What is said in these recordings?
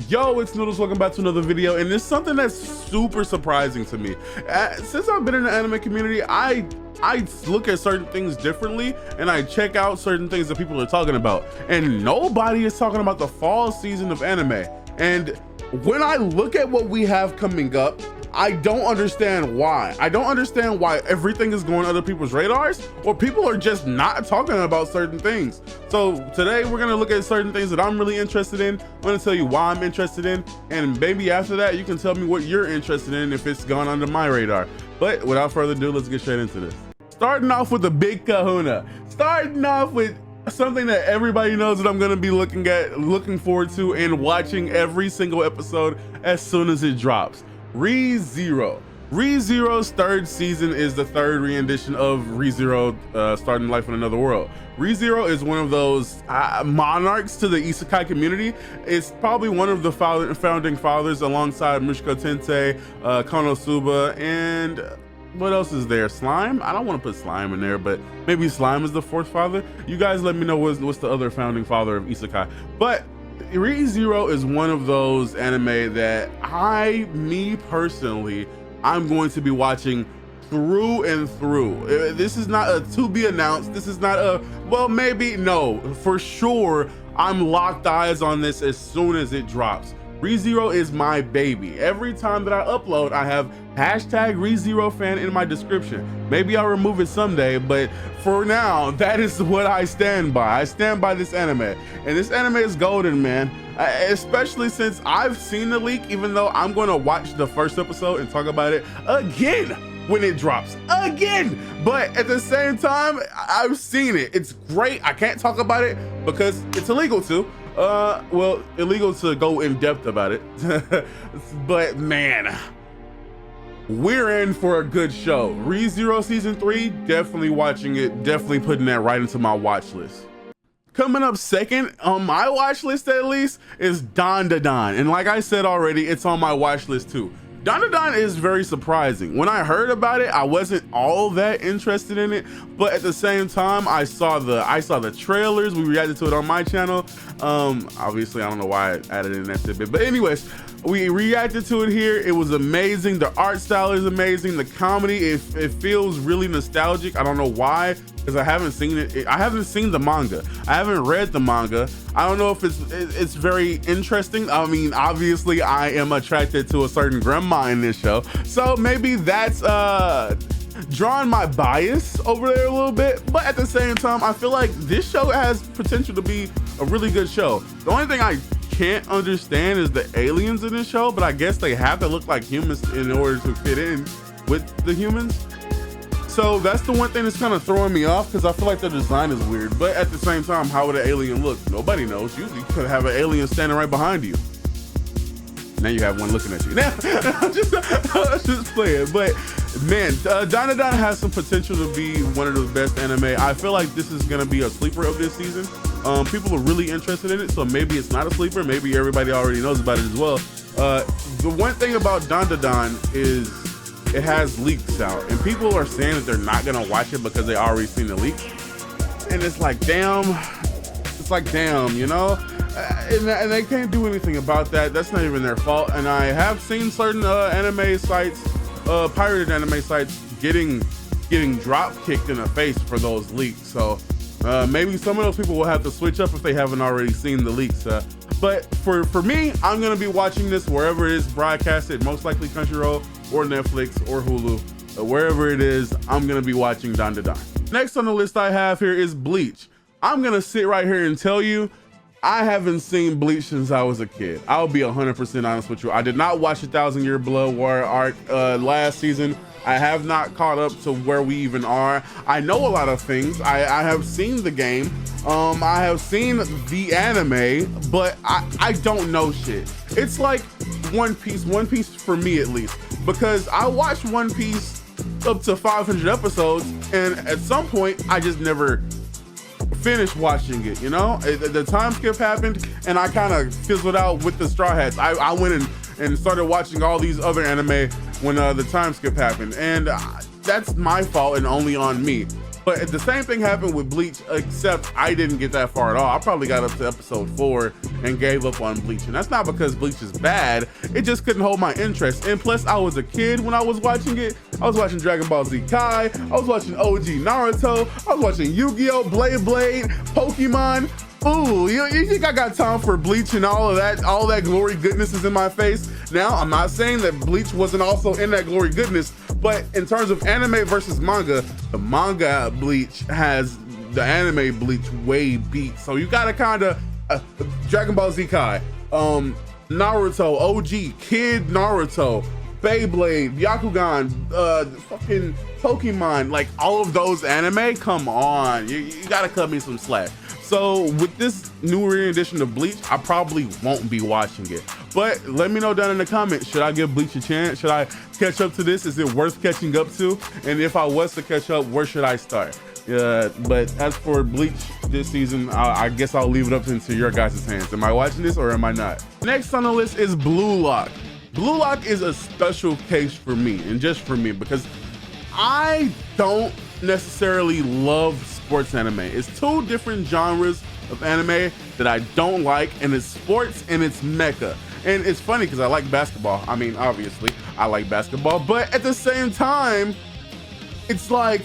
Yo, it's Noodles. Welcome back to another video, and it's something that's super surprising to me. Since I've been in the anime community, I look at certain things differently, and I check out certain things that people are talking about, and nobody is talking about the fall season of anime. And when I look at what we have coming up, I don't understand why. I don't understand why everything is going other people's radars, or people are just not talking about certain things. So today we're gonna look at certain things that I'm really interested in. I'm gonna tell you why I'm interested in, and maybe after that you can tell me what you're interested in if it's gone under my radar. But without further ado, let's get straight into this. Starting off with the big kahuna. Starting off with something that everybody knows that I'm gonna be looking forward to and watching every single episode as soon as it drops. ReZero. ReZero's third season is the third rendition of ReZero Starting Life in Another World. ReZero is one of those monarchs to the isekai community. It's probably one of the founding fathers alongside Mushoku Tensei, Konosuba, and what else is there? Slime? I don't want to put Slime in there, but maybe Slime is the fourth father. You guys let me know what's the other founding father of isekai. But ReZero is one of those anime that me personally, I'm going to be watching through and through. This is not a to be announced. This is not a, well, maybe, no, for sure. I'm locked eyes on this as soon as it drops. ReZero is my baby. Every time that I upload, I have hashtag ReZero fan in my description. Maybe I'll remove it someday, but for now, that is what I stand by. I stand by this anime, and this anime is golden, man. Especially since I've seen the leak, even though I'm going to watch the first episode and talk about it again when it drops again. But at the same time, I've seen it. It's great. I can't talk about it because it's illegal to. Well, illegal to go in depth about it. But man, we're in for a good show. ReZero season 3, definitely watching it, definitely putting that right into my watch list. Coming up second on my watch list, at least, is Dandadan. And like I said already, it's on my watch list too. Dandadan is very surprising. When I heard about it, I wasn't all that interested in it, but at the same time, I saw the trailers. We reacted to it on my channel. Obviously, I don't know why I added in that tidbit, but anyways, we reacted to it here. It was amazing. The art style is amazing. The comedy, it feels really nostalgic. I don't know why, because I haven't seen it. I haven't seen the manga. I haven't read the manga. I don't know if it's very interesting. I mean, obviously, I am attracted to a certain grandma in this show, so maybe that's drawing my bias over there a little bit. But at the same time, I feel like this show has potential to be a really good show. The only thing I can't understand is the aliens in this show, but I guess they have to look like humans in order to fit in with the humans. So that's the one thing that's kind of throwing me off, because I feel like the design is weird. But at the same time, how would an alien look? Nobody knows. Usually you could have an alien standing right behind you. Now you have one looking at you. Now, I'm just playing. But man, Dandadan has some potential to be one of the best anime. I feel like this is going to be a sleeper of this season. People are really interested in it, so maybe it's not a sleeper. Maybe everybody already knows about it as well. The one thing about Dandadan is it has leaks out, and people are saying that they're not gonna watch it because they already seen the leaks. And it's like, damn, you know? And they can't do anything about that. That's not even their fault. And I have seen certain anime sites, pirated anime sites, getting drop kicked in the face for those leaks. So maybe some of those people will have to switch up if they haven't already seen the leaks. But for me, I'm gonna be watching this wherever it is broadcasted, most likely Crunchyroll or Netflix or Hulu. Wherever it is, I'm gonna be watching Dandadan. Next on the list I have here is Bleach. I'm gonna sit right here and tell you, I haven't seen Bleach since I was a kid. I'll be 100% honest with you. I did not watch the 1,000-Year Blood War arc last season. I have not caught up to where we even are. I know a lot of things. I have seen the game. I have seen the anime, but I don't know shit. It's like One Piece for me at least, because I watched One Piece up to 500 episodes, and at some point I just never finished watching it, you know? The time skip happened, and I kind of fizzled out with the Straw Hats. I went and started watching all these other anime when the time skip happened, and that's my fault and only on me. But the same thing happened with Bleach, except I didn't get that far at all. I probably got up to episode 4 and gave up on Bleach. And that's not because Bleach is bad, it just couldn't hold my interest. And plus, I was a kid when I was watching it. I was watching Dragon Ball Z Kai, I was watching OG Naruto, I was watching Yu-Gi-Oh, Blade, Pokemon. Ooh, you think I got time for Bleach and all that glory goodness is in my face? Now, I'm not saying that Bleach wasn't also in that glory goodness, but in terms of anime versus manga, the manga Bleach has the anime Bleach way beat. So you gotta kinda, Dragon Ball Z Kai, Naruto, OG, Kid Naruto, Beyblade, Byakugan, fucking Pokemon, like all of those anime, come on, you gotta cut me some slack. So with this new re-edition of Bleach, I probably won't be watching it. But let me know down in the comments, should I give Bleach a chance? Should I catch up to this? Is it worth catching up to? And if I was to catch up, where should I start? But as for Bleach this season, I guess I'll leave it up into your guys' hands. Am I watching this or am I not? Next on the list is Blue Lock. Blue Lock is a special case for me, and just for me, because I don't necessarily love sports anime. It's two different genres of anime that I don't like, and it's sports and it's mecha. And it's funny because I like basketball. I mean, obviously I like basketball, but at the same time, it's like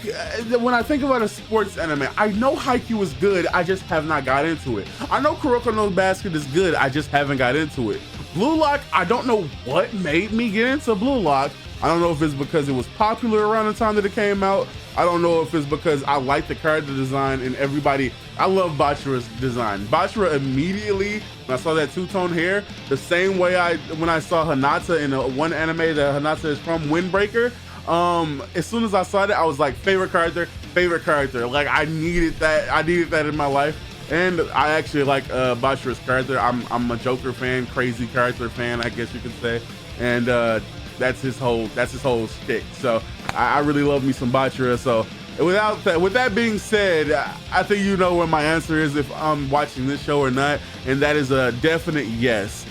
when I think about a sports anime, I know Haikyuu is good, I just have not got into it. I know Kuroko no Basket is good, I just haven't got into it. Blue Lock, I don't know what made me get into Blue Lock. I don't know if it's because it was popular around the time that it came out. I don't know if it's because I like the character design and everybody, I love Bachira's design. Bachira immediately, when I saw that two-tone hair, the same way when I saw Hinata in one anime that Hinata is from, Windbreaker, as soon as I saw that, I was like, favorite character. Like I needed that in my life. And I actually like Bachira's character. I'm a Joker fan, crazy character fan, I guess you could say. And that's his whole shtick. So I really love me some Bachira. So with that being said, I think you know what my answer is if I'm watching this show or not, and that is a definite yes.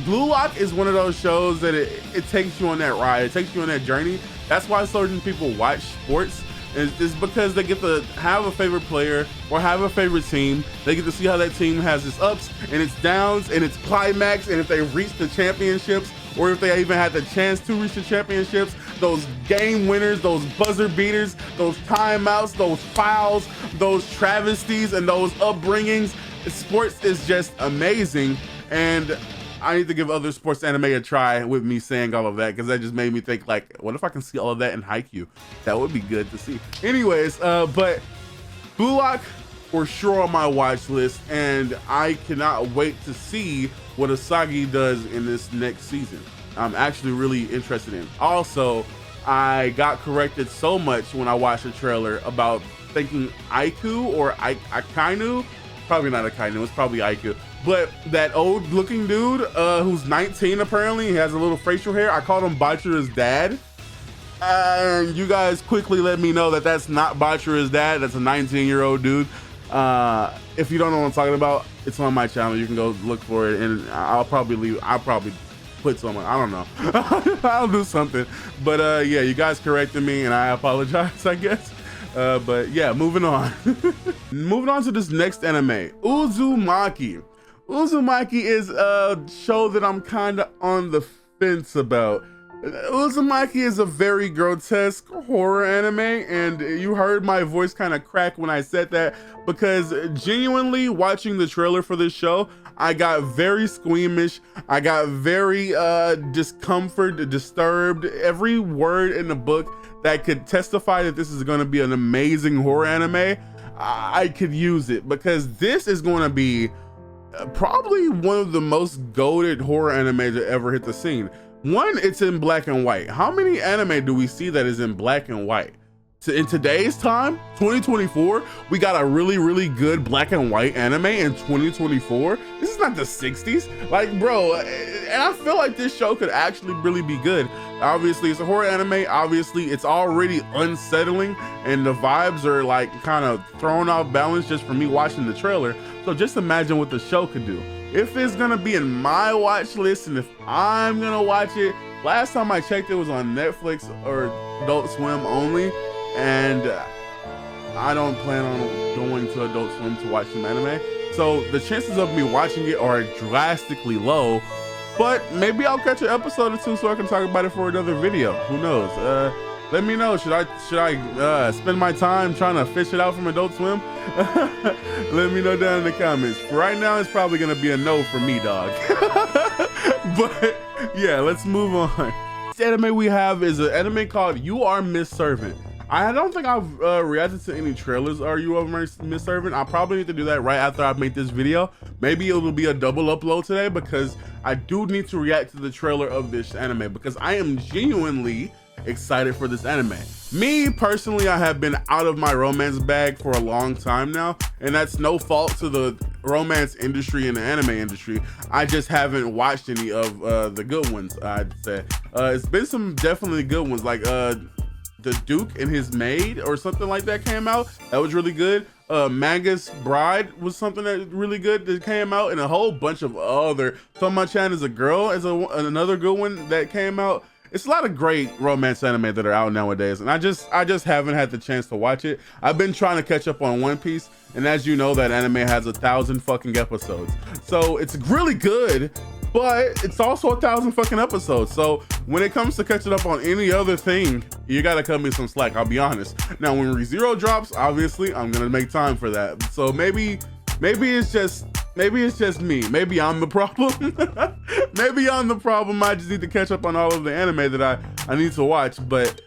Blue Lock is one of those shows that it takes you on that ride, it takes you on that journey. That's why certain people watch sports. It's because they get to have a favorite player or have a favorite team. They get to see how that team has its ups and its downs and its climax, and if they reach the championships or if they even had the chance to reach the championships, those game winners, those buzzer beaters, those timeouts, those fouls, those travesties, and those upbringings. Sports is just amazing, and I need to give other sports anime a try with me saying all of that, because that just made me think, like, what if I can see all of that in Haikyuu? That would be good to see. Anyways, but Blue Lock for sure on my watch list, and I cannot wait to see what Asagi does in this next season. I'm actually really interested in. Also, I got corrected so much when I watched the trailer about thinking Aiku or Akainu. Probably not Akainu, it's probably Aiku. But that old looking dude who's 19 apparently, he has a little facial hair. I called him Bachira's dad. And you guys quickly let me know that that's not Bachira's dad. That's a 19-year-old dude. If you don't know what I'm talking about, it's on my channel. You can go look for it, and I'll probably put someone, I don't know. I'll do something. But yeah, you guys corrected me and I apologize, I guess. But yeah, moving on. Moving on to this next anime, Uzumaki. Uzumaki is a show that I'm kind of on the fence about. Uzumaki is a very grotesque horror anime, and you heard my voice kind of crack when I said that, because genuinely watching the trailer for this show, I got very squeamish. I got very disturbed. Every word in the book that could testify that this is going to be an amazing horror anime, I could use it, because this is going to be probably one of the most goated horror animes that ever hit the scene. One, it's in black and white. How many anime do we see that is in black and white? In today's time, 2024, we got a really, really good black and white anime in 2024. This is not the 60s. Like, bro, and I feel like this show could actually really be good. Obviously, it's a horror anime. Obviously, it's already unsettling, and the vibes are like kind of thrown off balance just from me watching the trailer. So just imagine what the show could do. If it's gonna be in my watch list and if I'm gonna watch it, last time I checked, it was on Netflix or Adult Swim only. And I don't plan on going to Adult Swim to watch some anime. So the chances of me watching it are drastically low, but maybe I'll catch an episode or two so I can talk about it for another video. Who knows? Let me know. Should I spend my time trying to fish it out from Adult Swim? Let me know down in the comments. For right now, it's probably gonna be a no for me, dog. But yeah, let's move on. This anime we have is an anime called You Are Miss Servant. I don't think I've reacted to any trailers or You Are Miss Servant. I probably need to do that right after I make this video. Maybe it'll be a double upload today because I do need to react to the trailer of this anime because I am genuinely excited for this anime. Me personally, I have been out of my romance bag for a long time now, and that's no fault to the romance industry and the anime industry. I just haven't watched any of the good ones, I'd say. It's been some definitely good ones, like The Duke and His Maid or something like that came out. That was really good. Magus Bride was something that really good that came out, and a whole bunch of other. Tomo-chan is a Girl is another good one that came out. It's a lot of great romance anime that are out nowadays, and I just haven't had the chance to watch it. I've been trying to catch up on One Piece, and as you know, that anime has 1,000 fucking episodes. So it's really good, but it's also 1,000 fucking episodes. So when it comes to catching up on any other thing, you gotta cut me some slack, I'll be honest. Now when ReZero drops, obviously I'm gonna make time for that. So maybe it's just me. Maybe I'm the problem. Maybe I'm the problem. I just need to catch up on all of the anime that I need to watch. But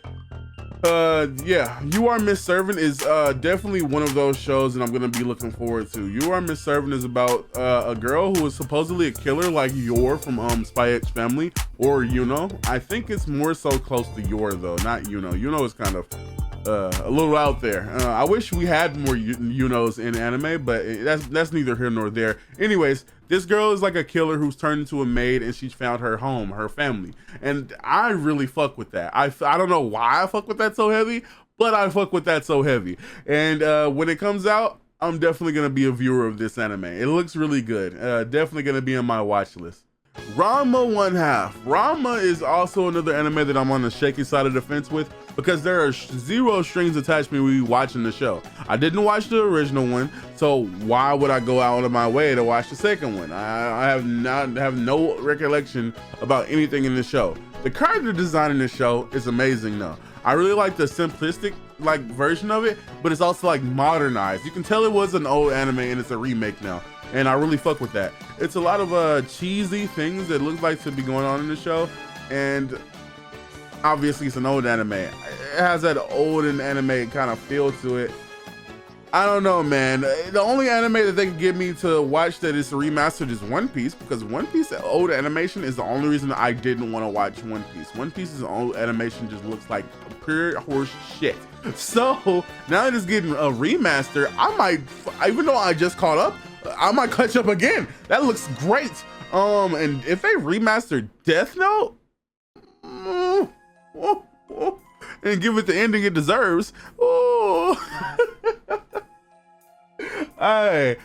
yeah, You Are Miss Servant is definitely one of those shows that I'm gonna be looking forward to. You Are Miss Servant is about a girl who is supposedly a killer like Yor from Spy X Family or Yuno. I think it's more so close to Yor though, not Yuno. Yuno is kind of a little out there. I wish we had more Yunos in anime, but that's neither here nor there. Anyways, this girl is like a killer who's turned into a maid, and she's found her home, her family, and I really fuck with that. I don't know why I fuck with that so heavy, but I fuck with that so heavy. And when it comes out, I'm definitely gonna be a viewer of this anime. It looks really good. Definitely gonna be on my watch list. Ranma One Half. Ranma is also another anime that I'm on the shaky side of the fence with because there are zero strings attached to me watching the show. I didn't watch the original one, so why would I go out of my way to watch the second one? I have no recollection about anything in the show. The character design in the show is amazing though. I really like the simplistic version of it, but it's also like modernized. You can tell it was an old anime and it's a remake now. And I really fuck with that. It's a lot of cheesy things that look like to be going on in the show, and obviously it's an old anime. It has that old anime kind of feel to it. I don't know, man. The only anime that they can get me to watch that is remastered is One Piece, because One Piece old animation is the only reason I didn't want to watch One Piece. One Piece's old animation just looks like pure horse shit. So now that it's getting a remaster, I might, even though I just caught up, I might catch up again. That looks great. And if they remastered Death Note and give it the ending it deserves, I'm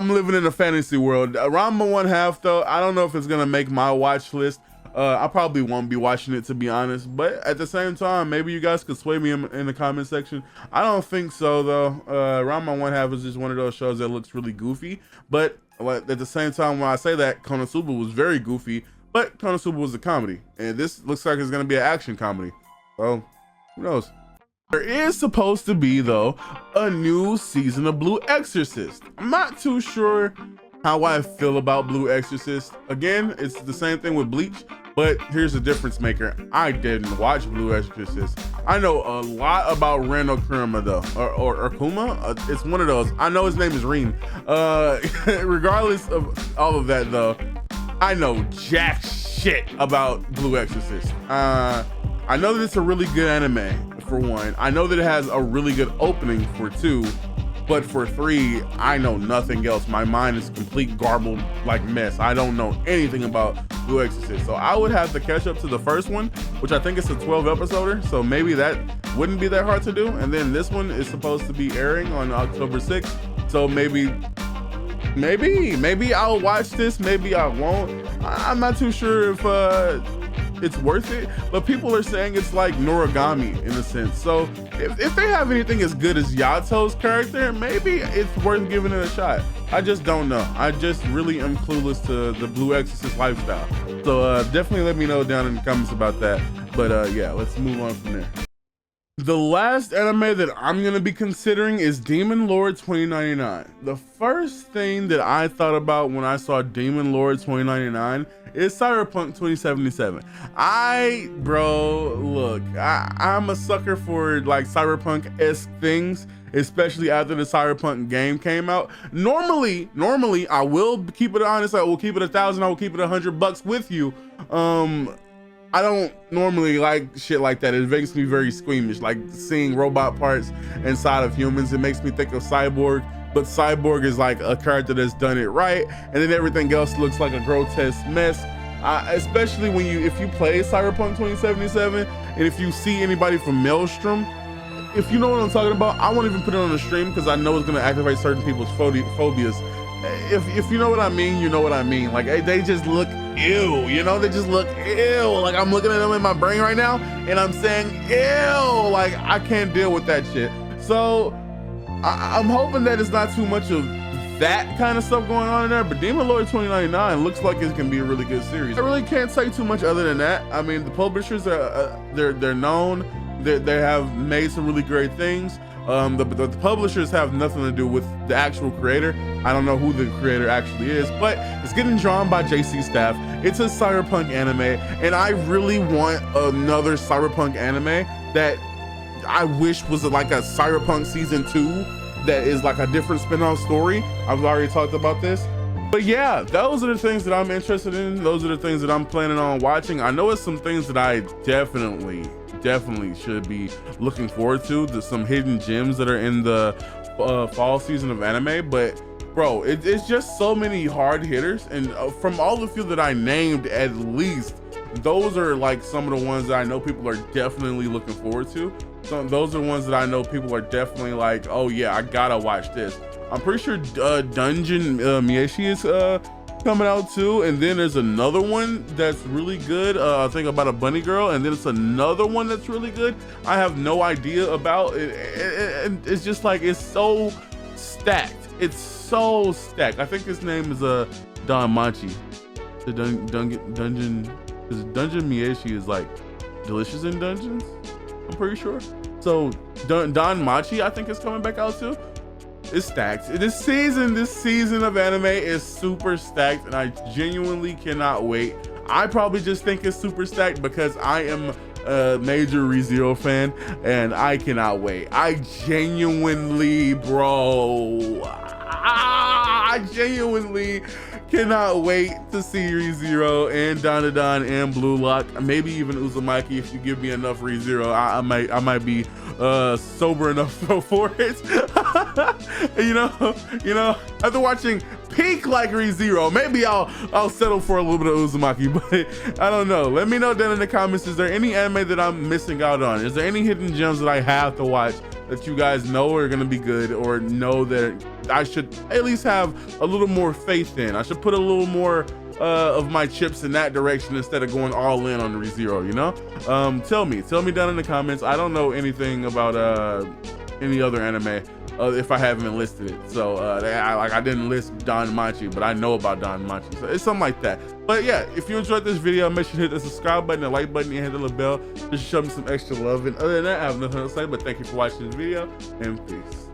living in a fantasy world. Ranma One Half though, I don't know if it's gonna make my watch list. I probably won't be watching it, to be honest, but at the same time, maybe you guys could sway me in the comment section. I don't think so though. Ranma One Half is just one of those shows that looks really goofy, but at the same time, when I say that, Konosuba was very goofy, but Konosuba was a comedy, and this looks like it's gonna be an action comedy. Well, who knows? There is supposed to be though a new season of Blue Exorcist. I'm not too sure how I feel about Blue Exorcist. Again, it's the same thing with Bleach, but here's the difference maker. I didn't watch Blue Exorcist. I know a lot about Reno Kurama though, or Kuma. It's one of those. I know his name is Rin. Regardless of all of that though, I know jack shit about Blue Exorcist. I know that it's a really good anime for one. I know that it has a really good opening for two. But for three, I know nothing else. My mind is complete garbled like mess. I don't know anything about Blue Exorcist. So I would have to catch up to the first one, which I think is a 12 episoder. So maybe that wouldn't be that hard to do. And then this one is supposed to be airing on October 6th. So maybe I'll watch this. Maybe I won't. I'm not too sure if it's worth it, but people are saying it's like Noragami in a sense. So if they have anything as good as Yato's character, maybe it's worth giving it a shot. I just don't know. I just really am clueless to the Blue Exorcist lifestyle. So definitely let me know down in the comments about that. But yeah, let's move on from there. The last anime that I'm gonna be considering is Demon Lord 2099. The first thing that I thought about when I saw Demon Lord 2099 is Cyberpunk 2077. Look, I'm a sucker for like Cyberpunk-esque things, especially after the Cyberpunk game came out. Normally, I will keep it honest. I will keep it 1,000. I will keep it $100 with you. I don't normally like shit like that. It makes me very squeamish, like seeing robot parts inside of humans. It makes me think of Cyborg, but Cyborg is like a character that's done it right, and then everything else looks like a grotesque mess. Especially when if you play Cyberpunk 2077, and if you see anybody from Maelstrom, if you know what I'm talking about, I won't even put it on the stream because I know it's gonna activate certain people's phobias. If you know what I mean, you know what I mean. Like they just look ew, you know, they just look ew. Like I'm looking at them in my brain right now and I'm saying ew, like I can't deal with that shit. So I'm hoping that it's not too much of that kind of stuff going on in there, but Demon Lord 2099 looks like it can be a really good series. I really can't say too much other than that. I mean, the publishers are they're known, they have made some really great things. The publishers have nothing to do with the actual creator. I don't know who the creator actually is, but it's getting drawn by JC Staff. It's a cyberpunk anime, and I really want another cyberpunk anime that I wish was like a Cyberpunk season 2 that is like a different spin-off story. I've already talked about this. But yeah, those are the things that I'm interested in. Those are the things that I'm planning on watching. I know it's some things that I definitely should be looking forward to. There's some hidden gems that are in the fall season of anime, but bro, it's just so many hard hitters, and from all the few that I named, at least those are like some of the ones that I know people are definitely looking forward to. So those are the ones that I know people are definitely like, oh yeah, I gotta watch this. I'm pretty sure Dungeon Meshi is coming out too, and then there's another one that's really good, I think about a bunny girl, and then it's another one that's really good I have no idea about it. It's just like, it's so stacked. It's so stacked. I think his name is Don Machi. The Dungeon Meshi is like delicious in dungeons, I'm pretty sure. So Don Machi I think is coming back out too. It's stacked. This season of anime is super stacked, and I genuinely cannot wait. I probably just think it's super stacked because I am a major ReZero fan, and I cannot wait. I genuinely, bro, I genuinely cannot wait to see ReZero and Dandadan and Blue Lock, maybe even Uzumaki. If you give me enough ReZero, I might be sober enough for it. you know, after watching peak like ReZero, maybe I'll settle for a little bit of Uzumaki, but I don't know. Let me know down in the comments, is there any anime that I'm missing out on? Is there any hidden gems that I have to watch that you guys know are gonna be good, or know that I should at least have a little more faith in? I should put a little more of my chips in that direction instead of going all in on ReZero, you know? Tell me down in the comments. I don't know anything about any other anime if I haven't listed it. So I didn't list Don Machi, but I know about Don Machi, so it's something like that. But yeah, if you enjoyed this video, make sure to hit the subscribe button, the like button, and hit the little bell just to show me some extra love. And other than that, I have nothing else to say, but thank you for watching this video, and peace.